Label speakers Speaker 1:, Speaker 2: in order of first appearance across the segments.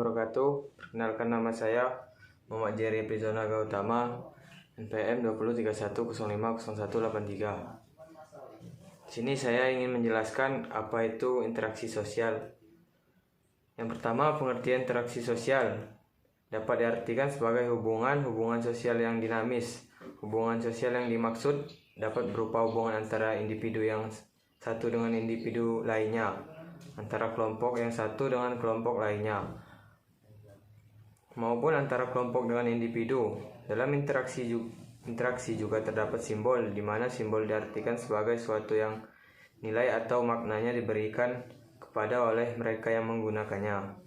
Speaker 1: wabarakatuh. Perkenalkan, nama saya Muhammad Jerry Prizona Gautama, NPM 2031050183. Di sini saya ingin menjelaskan apa itu interaksi sosial. Yang pertama, pengertian interaksi sosial dapat diartikan sebagai hubungan sosial yang dinamis. Hubungan sosial yang dimaksud dapat berupa hubungan antara individu yang satu dengan individu lainnya, antara kelompok yang satu dengan kelompok lainnya, maupun antara kelompok dengan individu. Dalam interaksi juga terdapat simbol, di mana simbol diartikan sebagai suatu yang nilai atau maknanya diberikan kepada oleh mereka yang menggunakannya.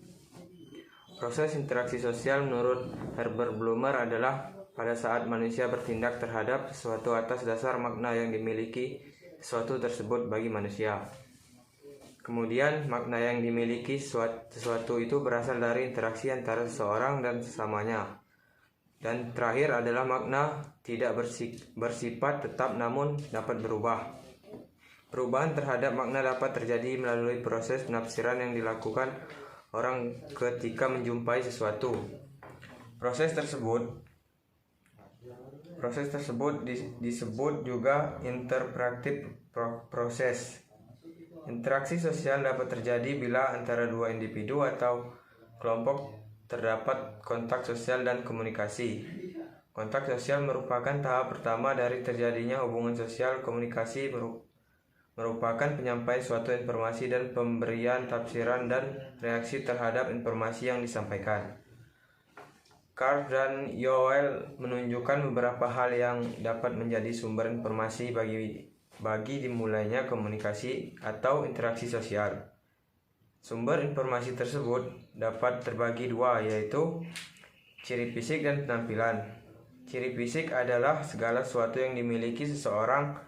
Speaker 1: Proses interaksi sosial menurut Herbert Blumer adalah pada saat manusia bertindak terhadap sesuatu atas dasar makna yang dimiliki sesuatu tersebut bagi manusia. Kemudian makna yang dimiliki sesuatu itu berasal dari interaksi antara seseorang dan sesamanya. Dan terakhir adalah makna tidak bersifat tetap namun dapat berubah. Perubahan terhadap makna dapat terjadi melalui proses penafsiran yang dilakukan orang ketika menjumpai sesuatu. Proses tersebut disebut juga interpretive proses. Interaksi sosial dapat terjadi bila antara dua individu atau kelompok terdapat kontak sosial dan komunikasi. Kontak sosial merupakan tahap pertama dari terjadinya hubungan sosial. Komunikasi merupakan penyampaian suatu informasi dan pemberian tafsiran dan reaksi terhadap informasi yang disampaikan. Carr dan Yoel menunjukkan beberapa hal yang dapat menjadi sumber informasi bagi dimulainya komunikasi atau interaksi sosial. Sumber informasi tersebut dapat terbagi dua, yaitu ciri fisik dan penampilan. Ciri fisik adalah segala sesuatu yang dimiliki seseorang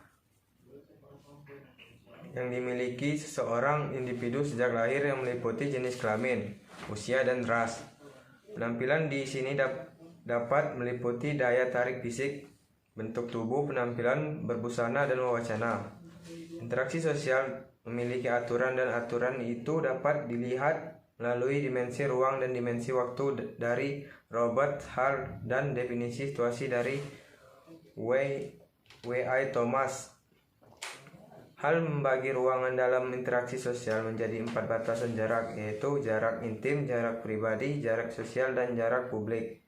Speaker 1: individu sejak lahir, yang meliputi jenis kelamin, usia, dan ras. Penampilan di sini dapat meliputi daya tarik fisik, bentuk tubuh, penampilan berbusana, dan wacana. Interaksi sosial memiliki aturan, dan aturan itu dapat dilihat melalui dimensi ruang dan dimensi waktu dari Robert Hall dan definisi situasi dari W.I. Thomas. Hal membagi ruangan dalam interaksi sosial menjadi 4 batasan jarak, yaitu jarak intim, jarak pribadi, jarak sosial, dan jarak publik.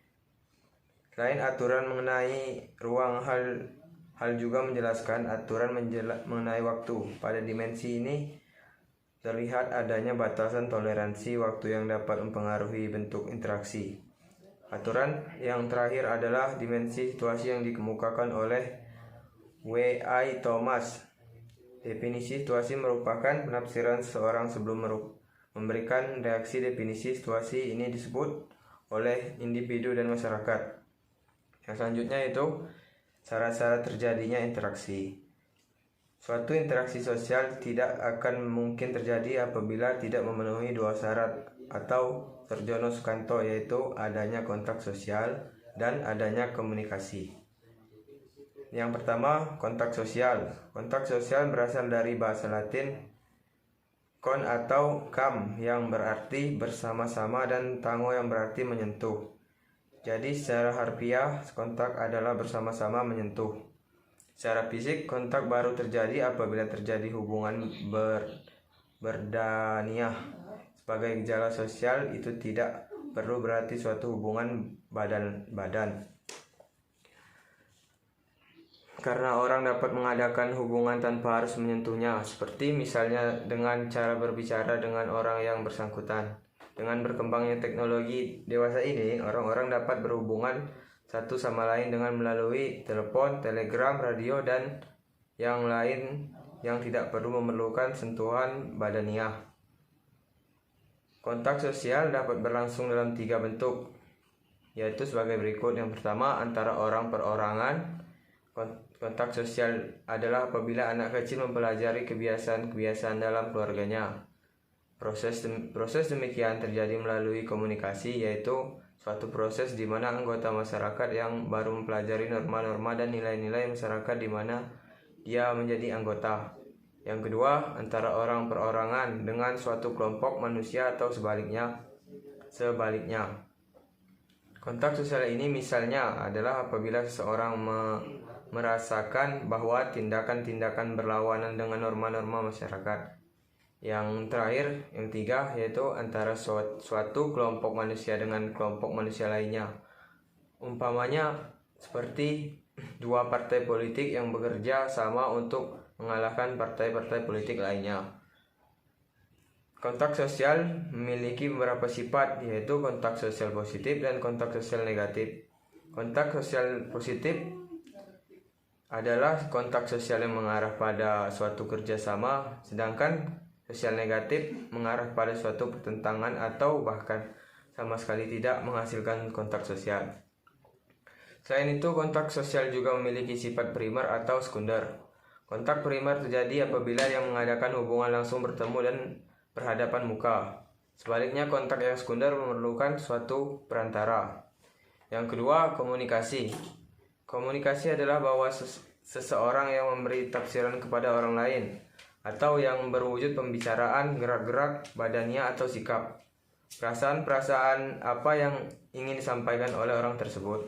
Speaker 1: Selain aturan mengenai ruang, hal juga menjelaskan aturan mengenai waktu. Pada dimensi ini terlihat adanya batasan toleransi waktu yang dapat mempengaruhi bentuk interaksi. Aturan yang terakhir adalah dimensi situasi yang dikemukakan oleh W.I. Thomas. Definisi situasi merupakan penafsiran seseorang sebelum memberikan reaksi. Definisi situasi ini disebut oleh individu dan masyarakat. Yang selanjutnya itu syarat-syarat terjadinya interaksi. Suatu interaksi sosial tidak akan mungkin terjadi apabila tidak memenuhi dua syarat atau Sarjono Sukanto, yaitu adanya kontak sosial dan adanya komunikasi. Yang pertama, kontak sosial. Kontak sosial berasal dari bahasa Latin con atau kam yang berarti bersama-sama dan tango yang berarti menyentuh. Jadi secara harfiah, kontak adalah bersama-sama menyentuh. Secara fisik, kontak baru terjadi apabila terjadi hubungan berdaniah. Sebagai gejala sosial, itu tidak perlu berarti suatu hubungan badan-badan. Karena orang dapat mengadakan hubungan tanpa harus menyentuhnya, seperti misalnya dengan cara berbicara dengan orang yang bersangkutan. Dengan berkembangnya teknologi dewasa ini, orang-orang dapat berhubungan satu sama lain dengan melalui telepon, telegram, radio, dan yang lain yang tidak perlu memerlukan sentuhan badaniah. Kontak sosial dapat berlangsung dalam 3 bentuk, yaitu sebagai berikut. Yang pertama, antara orang perorangan. Kontak sosial adalah apabila anak kecil mempelajari kebiasaan-kebiasaan dalam keluarganya. Proses demikian terjadi melalui komunikasi, yaitu suatu proses di mana anggota masyarakat yang baru mempelajari norma-norma dan nilai-nilai masyarakat di mana dia menjadi anggota. Yang kedua, antara orang perorangan dengan suatu kelompok manusia atau sebaliknya. sebaliknya. Kontak sosial ini misalnya adalah apabila seseorang merasakan bahwa tindakan-tindakan berlawanan dengan norma-norma masyarakat. Yang terakhir, yang ketiga, yaitu antara suatu kelompok manusia dengan kelompok manusia lainnya. Umpamanya seperti dua partai politik yang bekerja sama untuk mengalahkan partai-partai politik lainnya. Kontak sosial memiliki beberapa sifat, yaitu kontak sosial positif dan kontak sosial negatif. Kontak sosial positif adalah kontak sosial yang mengarah pada suatu kerjasama, sedangkan sosial negatif mengarah pada suatu pertentangan atau bahkan sama sekali tidak menghasilkan kontak sosial. Selain itu, kontak sosial juga memiliki sifat primer atau sekunder. Kontak primer terjadi apabila yang mengadakan hubungan langsung bertemu dan berhadapan muka. Sebaliknya, kontak yang sekunder memerlukan suatu perantara. Yang kedua, komunikasi. Komunikasi adalah bahwa seseorang yang memberi tafsiran kepada orang lain, atau yang berwujud pembicaraan, gerak-gerak badannya atau sikap, perasaan-perasaan apa yang ingin disampaikan oleh orang tersebut.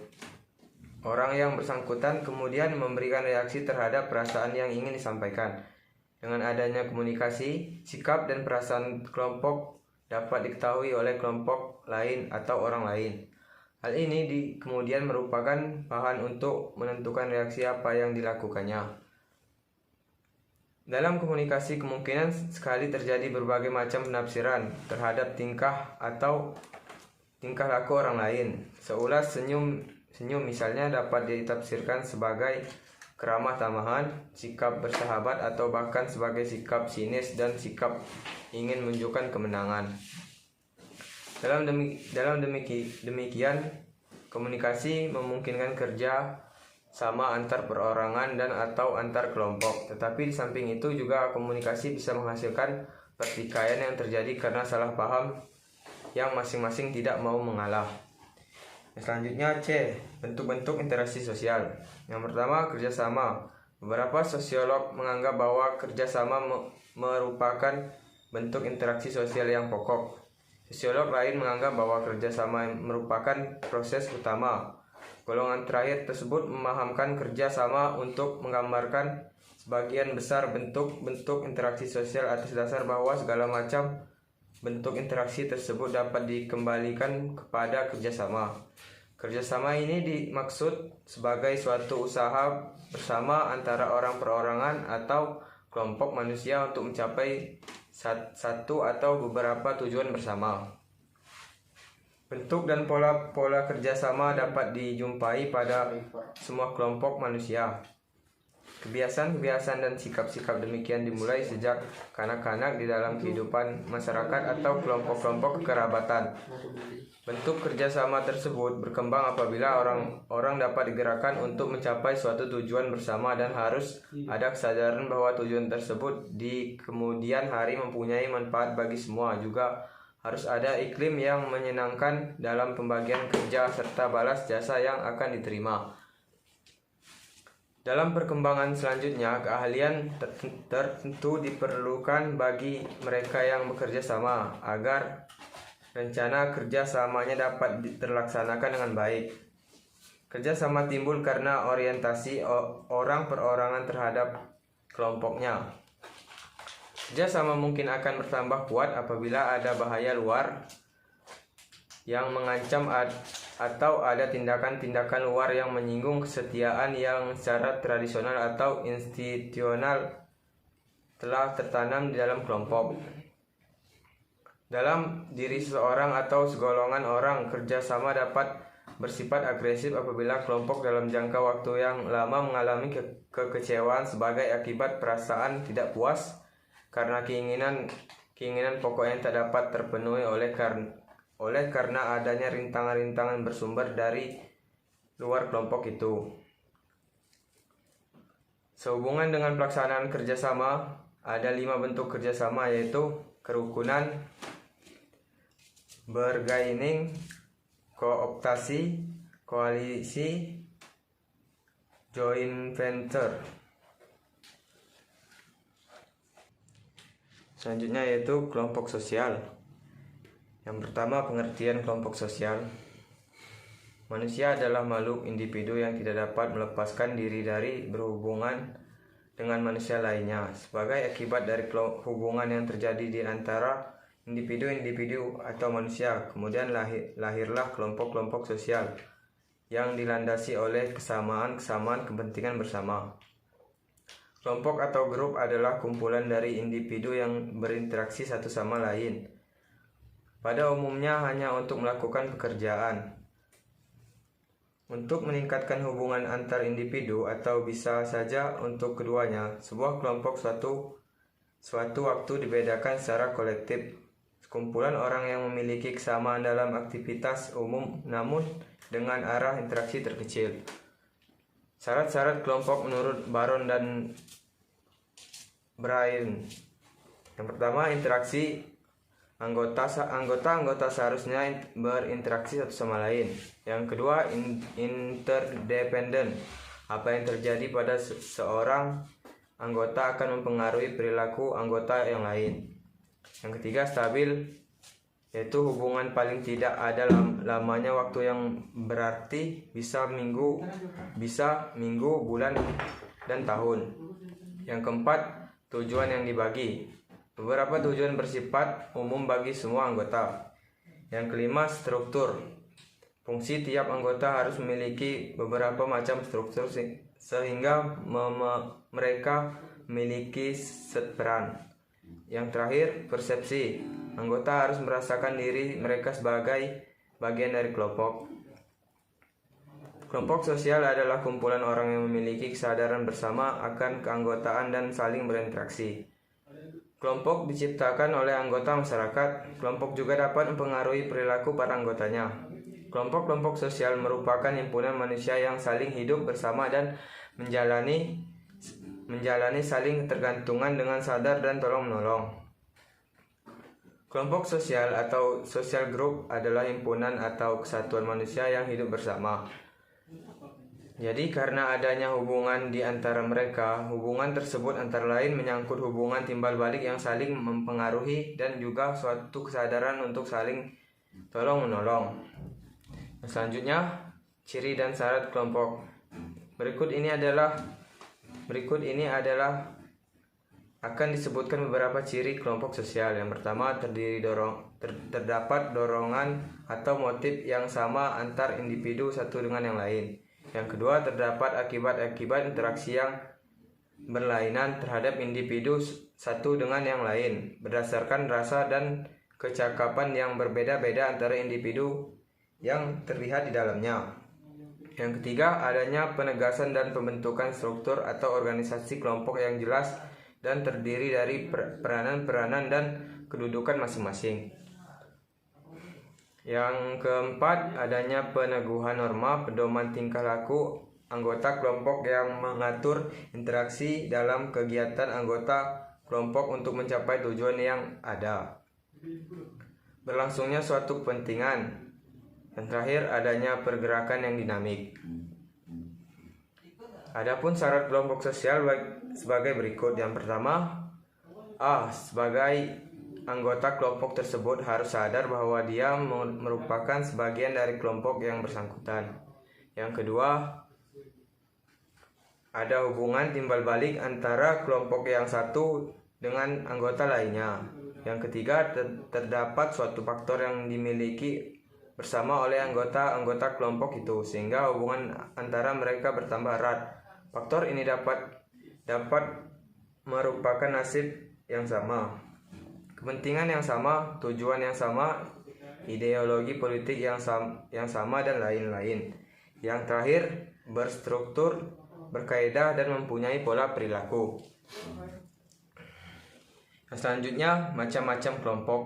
Speaker 1: Orang yang bersangkutan kemudian memberikan reaksi terhadap perasaan yang ingin disampaikan. Dengan adanya komunikasi, sikap dan perasaan kelompok dapat diketahui oleh kelompok lain atau orang lain. Hal ini kemudian merupakan bahan untuk menentukan reaksi apa yang dilakukannya. Dalam komunikasi kemungkinan sekali terjadi berbagai macam penafsiran terhadap tingkah atau tingkah laku orang lain. Seulas senyum misalnya dapat ditafsirkan sebagai keramah tamahan, sikap bersahabat, atau bahkan sebagai sikap sinis dan sikap ingin menunjukkan kemenangan. Dalam demikian, komunikasi memungkinkan kerja sama antar perorangan dan atau antar kelompok. Tetapi di samping itu juga komunikasi bisa menghasilkan pertikaian yang terjadi karena salah paham yang masing-masing tidak mau mengalah. Yang selanjutnya C, bentuk-bentuk interaksi sosial. Yang pertama, kerjasama. Beberapa sosiolog menganggap bahwa kerjasama merupakan bentuk interaksi sosial yang pokok. Sosiolog lain menganggap bahwa kerjasama merupakan proses utama. Golongan terakhir tersebut memahamkan kerjasama untuk menggambarkan sebagian besar bentuk-bentuk interaksi sosial atas dasar bahwa segala macam bentuk interaksi tersebut dapat dikembalikan kepada kerjasama. Kerjasama ini dimaksud sebagai suatu usaha bersama antara orang perorangan atau kelompok manusia untuk mencapai satu atau beberapa tujuan bersama. Bentuk dan pola kerjasama dapat dijumpai pada semua kelompok manusia. Kebiasaan-kebiasaan dan sikap-sikap demikian dimulai sejak kanak-kanak di dalam kehidupan masyarakat atau kelompok-kelompok kekerabatan. Bentuk kerjasama tersebut berkembang apabila orang dapat digerakkan untuk mencapai suatu tujuan bersama dan harus ada kesadaran bahwa tujuan tersebut di kemudian hari mempunyai manfaat bagi semua. Juga harus ada iklim yang menyenangkan dalam pembagian kerja serta balas jasa yang akan diterima. Dalam perkembangan selanjutnya, keahlian tertentu diperlukan bagi mereka yang bekerja sama agar rencana kerjasamanya dapat terlaksanakan dengan baik. Kerjasama timbul karena orientasi orang perorangan terhadap kelompoknya. Kerjasama mungkin akan bertambah kuat apabila ada bahaya luar yang mengancam atau ada tindakan-tindakan luar yang menyinggung kesetiaan yang secara tradisional atau institusional telah tertanam di dalam kelompok. Dalam diri seseorang atau segolongan orang, kerjasama dapat bersifat agresif apabila kelompok dalam jangka waktu yang lama mengalami kekecewaan sebagai akibat perasaan tidak puas karena keinginan pokok yang tak dapat terpenuhi oleh karena adanya rintangan-rintangan bersumber dari luar kelompok itu. Sehubungan dengan pelaksanaan kerjasama, ada 5 bentuk kerjasama, yaitu kerukunan, bargaining, kooptasi, koalisi, joint venture. Selanjutnya yaitu kelompok sosial. Yang pertama, pengertian kelompok sosial. Manusia adalah makhluk individu yang tidak dapat melepaskan diri dari berhubungan dengan manusia lainnya. Sebagai akibat dari hubungan yang terjadi di antara individu-individu atau manusia, kemudian lahirlah kelompok-kelompok sosial yang dilandasi oleh kesamaan-kesamaan kepentingan bersama. Kelompok atau grup adalah kumpulan dari individu yang berinteraksi satu sama lain. Pada umumnya hanya untuk melakukan pekerjaan. Untuk meningkatkan hubungan antar individu atau bisa saja untuk keduanya, sebuah kelompok suatu waktu dibedakan secara kolektif. Sekumpulan orang yang memiliki kesamaan dalam aktivitas umum namun dengan arah interaksi terkecil. Syarat-syarat kelompok menurut Baron dan Bryan. Yang pertama, interaksi. Anggota seharusnya berinteraksi satu sama lain. Yang kedua, interdependen. Apa yang terjadi pada seorang anggota akan mempengaruhi perilaku anggota yang lain. Yang ketiga, stabil, yaitu hubungan paling tidak ada lamanya waktu yang berarti bisa minggu, bulan, dan tahun. Yang keempat, tujuan yang dibagi. Beberapa tujuan bersifat umum bagi semua anggota. Yang kelima, struktur. Fungsi tiap anggota harus memiliki beberapa macam struktur sehingga mereka memiliki set peran. Yang terakhir, persepsi. Anggota harus merasakan diri mereka sebagai bagian dari kelompok. Kelompok sosial adalah kumpulan orang yang memiliki kesadaran bersama akan keanggotaan dan saling berinteraksi. Kelompok diciptakan oleh anggota masyarakat. Kelompok juga dapat mempengaruhi perilaku para anggotanya. Kelompok-kelompok sosial merupakan himpunan manusia yang saling hidup bersama dan menjalani saling tergantungan dengan sadar dan tolong-menolong. Kelompok sosial atau social group adalah himpunan atau kesatuan manusia yang hidup bersama. Jadi karena adanya hubungan di antara mereka, hubungan tersebut antara lain menyangkut hubungan timbal balik yang saling mempengaruhi dan juga suatu kesadaran untuk saling tolong-menolong. Selanjutnya, ciri dan syarat kelompok. Berikut ini adalah akan disebutkan beberapa ciri kelompok sosial. Yang pertama, terdapat dorongan atau motif yang sama antar individu satu dengan yang lain. Yang kedua, terdapat akibat-akibat interaksi yang berlainan terhadap individu satu dengan yang lain, berdasarkan rasa dan kecakapan yang berbeda-beda antara individu yang terlihat di dalamnya. Yang ketiga, adanya penegasan dan pembentukan struktur atau organisasi kelompok yang jelas dan terdiri dari peranan-peranan dan kedudukan masing-masing. Yang keempat, adanya peneguhan norma, pedoman tingkah laku anggota kelompok yang mengatur interaksi dalam kegiatan anggota kelompok untuk mencapai tujuan yang ada. Berlangsungnya suatu kepentingan. Yang terakhir, adanya pergerakan yang dinamik. Adapun syarat kelompok sosial sebagai berikut. Yang pertama, sebagai anggota kelompok tersebut harus sadar bahwa dia merupakan sebagian dari kelompok yang bersangkutan. Yang kedua, ada hubungan timbal balik antara kelompok yang satu dengan anggota lainnya. Yang ketiga, terdapat suatu faktor yang dimiliki bersama oleh anggota-anggota kelompok itu sehingga hubungan antara mereka bertambah erat. Faktor ini dapat merupakan nasib yang sama, kepentingan yang sama, tujuan yang sama, ideologi politik yang sama dan lain-lain. Yang terakhir, berstruktur, berkaidah dan mempunyai pola perilaku. Selanjutnya, macam-macam kelompok.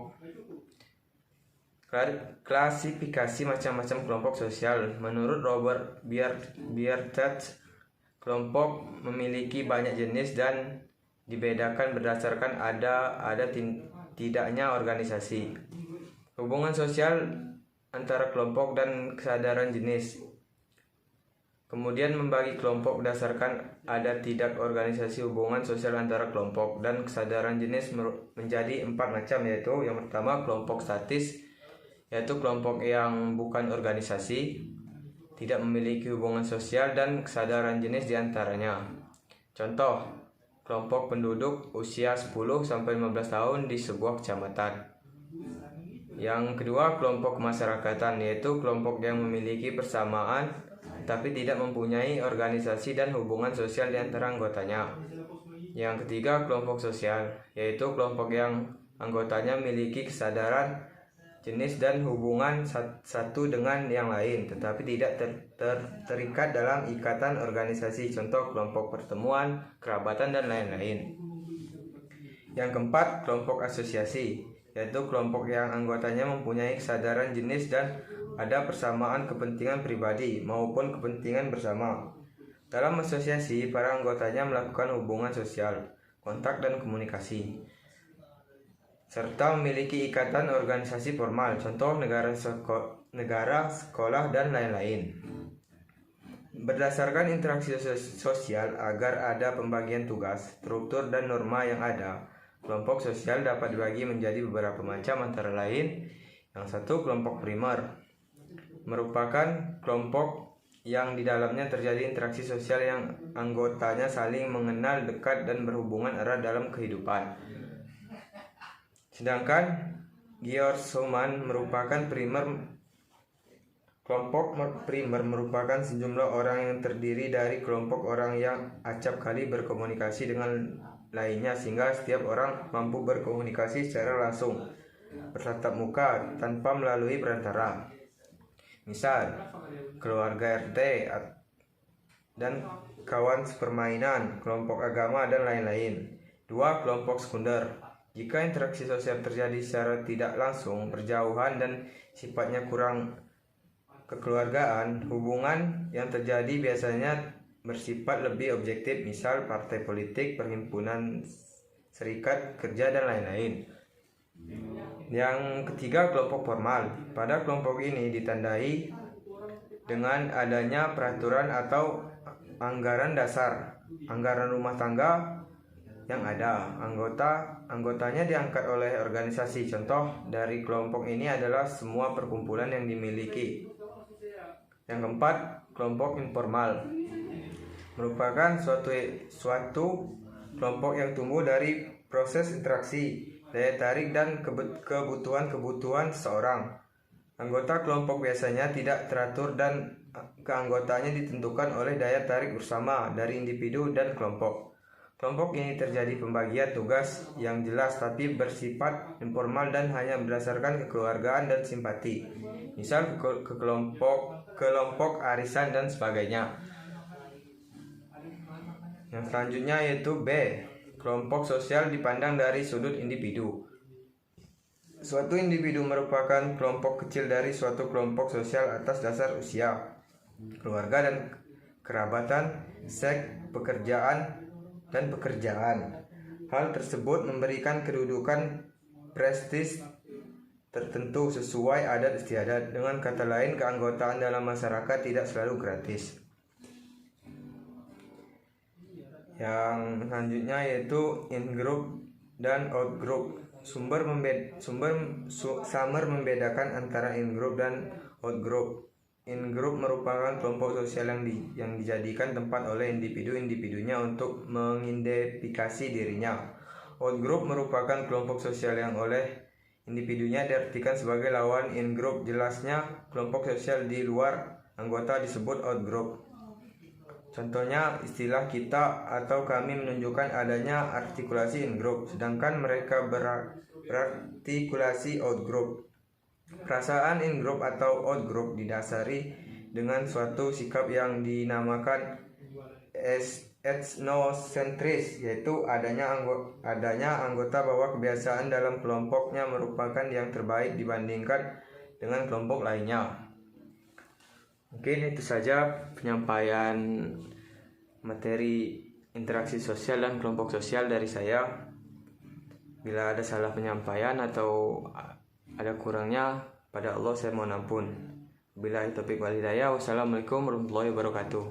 Speaker 1: Klasifikasi macam-macam kelompok sosial. Menurut Robert Bierstadt, kelompok memiliki banyak jenis dan dibedakan berdasarkan ada tidaknya organisasi, hubungan sosial antara kelompok dan kesadaran jenis. Kemudian membagi kelompok berdasarkan ada tidak organisasi, hubungan sosial antara kelompok dan kesadaran jenis menjadi 4 macam, yaitu yang pertama kelompok statis, yaitu kelompok yang bukan organisasi, tidak memiliki hubungan sosial dan kesadaran jenis diantaranya. Contoh, kelompok penduduk usia 10-15 tahun di sebuah kecamatan. Yang kedua, kelompok kemasyarakatan, yaitu kelompok yang memiliki persamaan tapi tidak mempunyai organisasi dan hubungan sosial di antara anggotanya. Yang ketiga, kelompok sosial, yaitu kelompok yang anggotanya memiliki kesadaran jenis dan hubungan satu dengan yang lain, tetapi tidak terikat dalam ikatan organisasi, contoh kelompok pertemuan, kerabatan, dan lain-lain. Yang keempat, kelompok asosiasi, yaitu kelompok yang anggotanya mempunyai kesadaran jenis dan ada persamaan kepentingan pribadi maupun kepentingan bersama. Dalam asosiasi, para anggotanya melakukan hubungan sosial, kontak, dan komunikasi, serta memiliki ikatan organisasi formal, contoh negara, sekolah, dan lain-lain. Berdasarkan interaksi sosial, agar ada pembagian tugas, struktur, dan norma yang ada, kelompok sosial dapat dibagi menjadi beberapa macam, antara lain, yang satu, kelompok primer, merupakan kelompok yang di dalamnya terjadi interaksi sosial yang anggotanya saling mengenal dekat dan berhubungan erat dalam kehidupan. Sedangkan George merupakan kelompok primer merupakan sejumlah orang yang terdiri dari kelompok orang yang acap kali berkomunikasi dengan lainnya, sehingga setiap orang mampu berkomunikasi secara langsung, bertatap muka, tanpa melalui perantara. Misal, keluarga RT dan kawan sepermainan, kelompok agama, dan lain-lain. 2. Kelompok sekunder. Jika interaksi sosial terjadi secara tidak langsung, berjauhan, dan sifatnya kurang kekeluargaan, hubungan yang terjadi biasanya bersifat lebih objektif, misal partai politik, perhimpunan, serikat kerja, dan lain-lain. Yang ketiga, kelompok formal. Pada kelompok ini ditandai dengan adanya peraturan atau anggaran dasar, anggaran rumah tangga yang ada. Anggotanya diangkat oleh organisasi. Contoh dari kelompok ini adalah semua perkumpulan yang dimiliki. Yang keempat, kelompok informal, merupakan suatu kelompok yang tumbuh dari proses interaksi, daya tarik, dan kebutuhan seseorang. Anggota kelompok biasanya tidak teratur dan keanggotaannya ditentukan oleh daya tarik bersama dari individu dan kelompok. Kelompok ini terjadi pembagian tugas yang jelas tapi bersifat informal dan hanya berdasarkan kekeluargaan dan simpati. Misal ke kelompok arisan dan sebagainya. Yang selanjutnya yaitu B. Kelompok sosial dipandang dari sudut individu. Suatu individu merupakan kelompok kecil dari suatu kelompok sosial atas dasar usia, keluarga dan kerabatan, seks, pekerjaan, dan pekerjaan. Hal tersebut memberikan kedudukan prestis tertentu sesuai adat istiadat. Dengan kata lain, keanggotaan dalam masyarakat tidak selalu gratis. Yang selanjutnya yaitu in-group dan out-group. Summer membedakan antara in-group dan out-group. In-group merupakan kelompok sosial yang dijadikan tempat oleh individu-individunya untuk mengidentifikasi dirinya. Out-group merupakan kelompok sosial yang oleh individunya diartikan sebagai lawan in-group. Jelasnya, kelompok sosial di luar anggota disebut out-group. Contohnya, istilah kita atau kami menunjukkan adanya artikulasi in-group, sedangkan mereka berartikulasi out-group. Perasaan in-group atau out-group didasari dengan suatu sikap yang dinamakan etnosentris, yaitu adanya anggota bahwa kebiasaan dalam kelompoknya merupakan yang terbaik dibandingkan dengan kelompok lainnya. Mungkin itu saja penyampaian materi interaksi sosial dan kelompok sosial dari saya. Bila ada salah penyampaian atau ada kurangnya, pada Allah saya mohon ampun. Billahi taufiq wal hidayah. Wassalamualaikum warahmatullahi wabarakatuh.